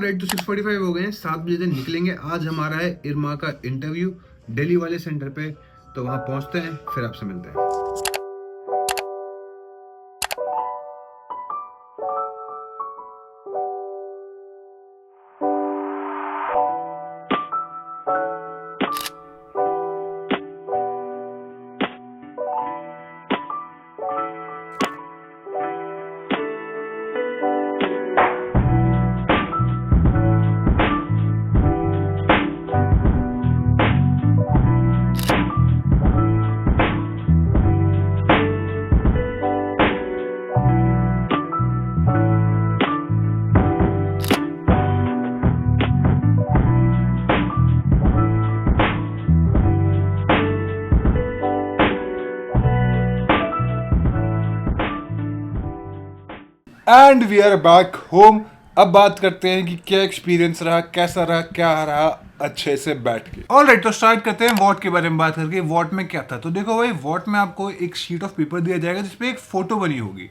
Right, तो 6:45 हो गए हैं, 7 बजे तक निकलेंगे। आज हमारा है इरमा का इंटरव्यू दिल्ली वाले सेंटर पे, तो वहां पहुंचते हैं, फिर आपसे मिलते हैं। And we are back home. अब बात करते हैं कि क्या एक्सपीरियंस रहा, कैसा रहा, क्या रहा अच्छे से बैठ के। ऑल राइट, तो स्टार्ट करते हैं वॉट के बारे में बात करके। वॉट में क्या था, तो देखो भाई, वॉट में आपको एक शीट ऑफ पेपर दिया जाएगा जिसपे एक फोटो बनी होगी।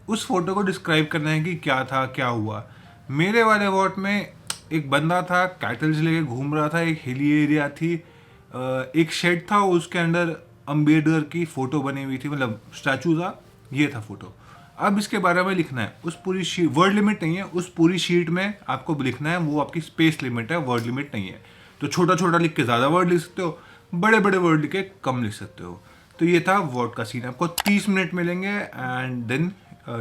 उस फोटो को डिस्क्राइब करना है कि क्या था, क्या हुआ। मेरे वाले वॉट में एक बंदा था, कैटल्स लेके घूम रहा था, एक हिली एरिया थी, एक शेड था, उसके अंदर अम्बेडकर की फोटो बनी हुई थी, मतलब स्टैचू था, ये था फोटो। अब इसके बारे में लिखना है। उस पूरी शीट, वर्ड लिमिट नहीं है, उस पूरी शीट में आपको लिखना है, वो आपकी स्पेस लिमिट है, वर्ड लिमिट नहीं है। तो छोटा छोटा लिख के ज़्यादा वर्ड लिख सकते हो, बड़े बड़े वर्ड लिख के कम लिख सकते हो। तो ये था वर्ड का सीन। आपको 30 मिनट मिलेंगे and then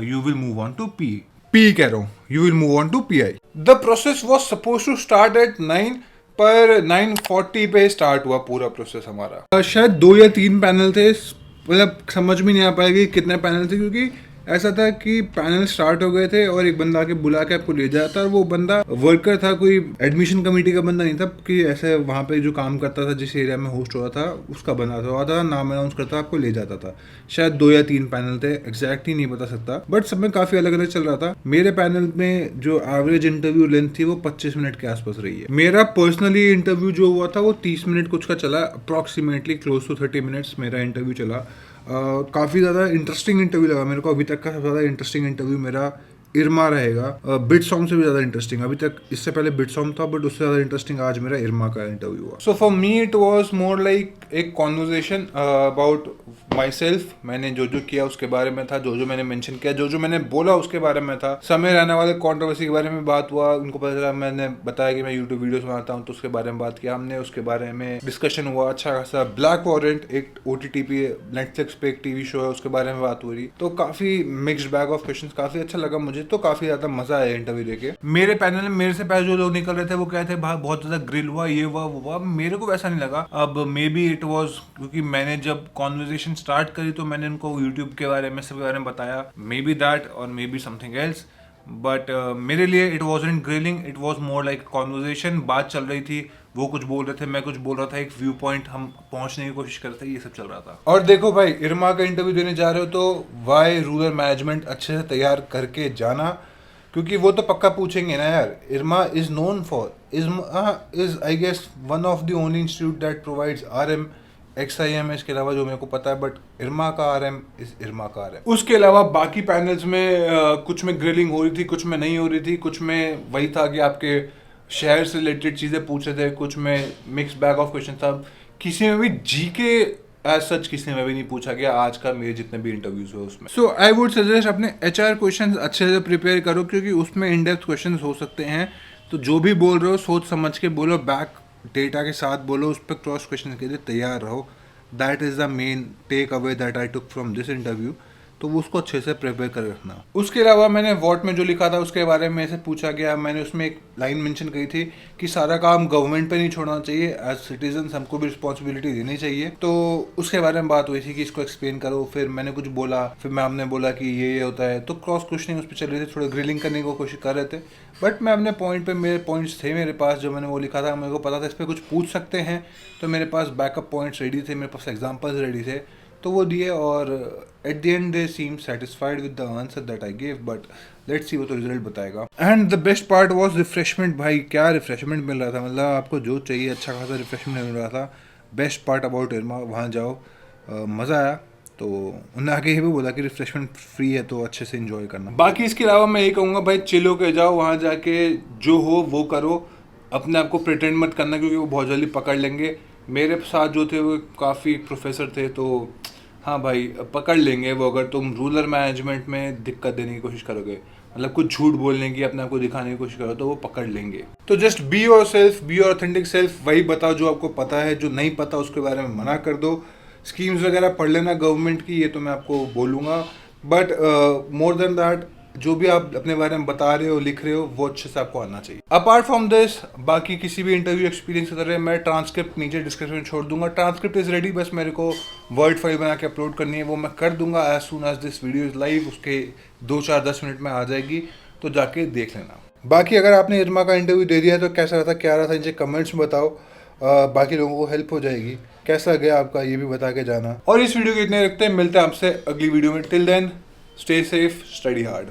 you will move on to P कह रहा हूँ, you will move on to PI। The process was suppose to start at 9, पर 9:40 पे स्टार्ट हुआ पूरा प्रोसेस हमारा। शायद 2 या 3 पैनल थे, मतलब समझ में नहीं आ पाएगी कितने पैनल थे, क्योंकि ऐसा था कि पैनल स्टार्ट हो गए थे और एक बंदा आके बुला के आपको ले जाता, और वो बंदा वर्कर था, कोई एडमिशन कमेटी का बंदा नहीं था, कि ऐसे वहाँ पे जो काम करता था, जिस एरिया में होस्ट हुआ था उसका बंदा था, नाम अनाउंस करता, आपको ले जाता था। शायद 2 या 3 पैनल थे, एग्जैक्टली नहीं बता सकता, बट सब में काफी अलग अलग चल रहा था। मेरे पैनल में जो एवरेज इंटरव्यू लेंथ थी वो 25 मिनट के आसपास रही है। मेरा पर्सनली इंटरव्यू जो हुआ था वो 30 मिनट कुछ का चला, अप्रॉक्सीमेटली क्लोज टू 30 मिनट्स मेरा इंटरव्यू चला। काफ़ी ज़्यादा इंटरेस्टिंग इंटरव्यू लगा मेरे को। अभी तक का सबसे ज़्यादा इंटरेस्टिंग इंटरव्यू मेरा इरमा रहेगा। बिट सॉन्ग से भी ज़्यादा इंटरेस्टिंग, अभी तक इससे पहले बिट सॉन्ग था, बट उससे ज़्यादा इंटरेस्टिंग आज मेरा इरमा का इंटरव्यू हुआ। So for me it was more like एक कॉन्वर्जेशन अबाउट माई सेल्फ। मैंने जो जो किया उसके बारे में था, जो जो मैंने मेंशन किया, जो जो मैंने बोला उसके बारे में था। समय रहने वाले कंट्रोवर्सी के बारे में बात हुआ, उनको पता चला, मैंने बताया कि मैं यूट्यूब वीडियोस बनाता हूँ, तो उसके बारे में बात किया हमने, उसके बारे में डिस्कशन हुआ अच्छा खासा। ब्लैक वॉरेंट एक OTT पे, नेटफ्लिक्स पे एक टीवी शो है, उसके बारे में बात हो रही। तो काफी मिक्स्ड बैग ऑफ क्वेश्चंस, काफी अच्छा लगा मुझे, तो काफी ज्यादा मजा आया इंटरव्यू देके। मेरे पैनल में मेरे से पहले जो लोग निकल रहे थे वो कहते थे बहुत ज्यादा ग्रिल हुआ, ये हुआ वो हुआ। मेरे को वैसा नहीं लगा। अब मे बी इट वाज क्योंकि मैंने जब कॉन्वर्जेशन स्टार्ट करी तो मैंने उनको यूट्यूब के बारे में, सबके बारे में बताया। मे बी दैट और may be something else, but मेरे लिए it wasn't grilling, it was more like conversation. बात चल रही थी, वो कुछ बोल रहे थे, मैं कुछ बोल रहा था, एक व्यू पॉइंट हम पहुंचने की कोशिश कर रहे थे, ये सब चल रहा था। और देखो भाई, इरमा का इंटरव्यू देने जा रहे हो तो वाई रूरल मैनेजमेंट अच्छे से तैयार करके जाना, क्योंकि वो तो पक्का पूछेंगे ना यार। IRMA is known for is I guess one of the only institute that provides RM XIM, इसके अलावा जो मेरे को पता है, बट इरमा का RM इज इरमा का RM। उसके अलावा बाकी पैनल्स में कुछ में ग्रिलिंग हो रही थी, कुछ में नहीं हो रही थी, कुछ में वही था कि आपके शहर से रिलेटेड चीज़ें पूछ रहे थे, कुछ में मिक्स बैग ऑफ क्वेश्चन था। किसी में भी GK एज सच किसी में भी नहीं पूछा गया आज का मेरे जितने भी इंटरव्यूज हुए उसमें। सो आई वुड सजेस्ट अपने HR क्वेश्चंस अच्छे से प्रिपेयर करो, क्योंकि उसमें इन डेप्थ क्वेश्चंस हो सकते हैं। तो जो भी बोल रहे हो सोच समझ के बोलो, बैक डेटा के साथ बोलो, उस पर क्रॉस क्वेश्चन के लिए तैयार रहो। That is the main take away that I took from this interview. तो वो उसको अच्छे से प्रिपेयर कर रखना। उसके अलावा मैंने वॉट में जो लिखा था उसके बारे में से पूछा गया। मैंने उसमें एक लाइन मेंशन करी थी कि सारा काम गवर्नमेंट पे नहीं छोड़ना चाहिए, एज सिटीजन हमको भी रिस्पॉन्सिबिलिटी देनी चाहिए। तो उसके बारे में बात हुई थी कि इसको एक्सप्लेन करो। फिर मैंने कुछ बोला, फिर मैम ने बोला कि ये होता है। तो क्रॉस क्वेश्चनिंग उस पर चल रही थी, थोड़ा ग्रिलिंग करने की कोशिश कर रहे थे, बट मैं अपने पॉइंट पे, मेरे पॉइंट्स थे मेरे पास, जो मैंने वो लिखा था, मेरे को पता था इस पर कुछ पूछ सकते हैं, तो मेरे पास बैकअप पॉइंट्स रेडी थे, मेरे पास एग्जाम्पल्स रेडी थे, तो वो दिए। और at the end they seem satisfied with the answer that I give, but let's see वो तो रिजल्ट बताएगा। And the best part was refreshment. भाई क्या रिफ्रेशमेंट मिल रहा था, मतलब आपको जो चाहिए अच्छा खासा रिफ्रेशमेंट मिल रहा था। बेस्ट पार्ट अबाउट इरमा, वहाँ जाओ, मज़ा आया। तो उन्होंने आगे ये भी बोला कि रिफ्रेशमेंट फ्री है तो अच्छे से एंजॉय करना। बाकी इसके अलावा मैं यही कहूँगा भाई चिल होके जाओ, वहाँ जाके जो हो वो करो, अपने आप को प्रिटेंड मत करना क्योंकि वो बहुत जल्दी पकड़ लेंगे। मेरे साथ जो थे वो काफ़ी प्रोफेसर थे, तो हाँ भाई पकड़ लेंगे वो अगर तुम रूरल मैनेजमेंट में दिक्कत देने की कोशिश करोगे, मतलब कुछ झूठ बोलने की, अपने आप को दिखाने की कोशिश करो तो वो पकड़ लेंगे। तो just be your self, be your authentic self, वही बताओ जो आपको पता है, जो नहीं पता उसके बारे में मना कर दो। स्कीम्स वगैरह पढ़ लेना गवर्नमेंट की, ये तो मैं आपको बोलूँगा, बट मोर देन दैट जो भी आप अपने बारे में बता रहे हो, लिख रहे हो, वो अच्छे से आपको आना चाहिए। अपार्ट फ्रॉम दिस, बाकी किसी भी इंटरव्यू एक्सपीरियंस की तरह मैं ट्रांसक्रिप्ट नीचे डिस्क्रिप्शन में छोड़ दूंगा। ट्रांसक्रिप्ट इज रेडी, बस मेरे को वर्ड फाइल बना के अपलोड करनी है, वो मैं कर दूंगा as soon as this video is live. उसके 2-4-10 मिनट में आ जाएगी, तो जाके देख लेना। बाकी अगर आपने इरमा का इंटरव्यू दे दिया है तो कैसा रहा था, क्या रहा था, नीचे कमेंट्स में बताओ। बाकी लोगों को हेल्प हो जाएगी। कैसा गया आपका ये भी बता के जाना। और इस वीडियो के इतने रखते हैं, मिलते हैं आपसे अगली वीडियो में। Till then stay safe, study hard.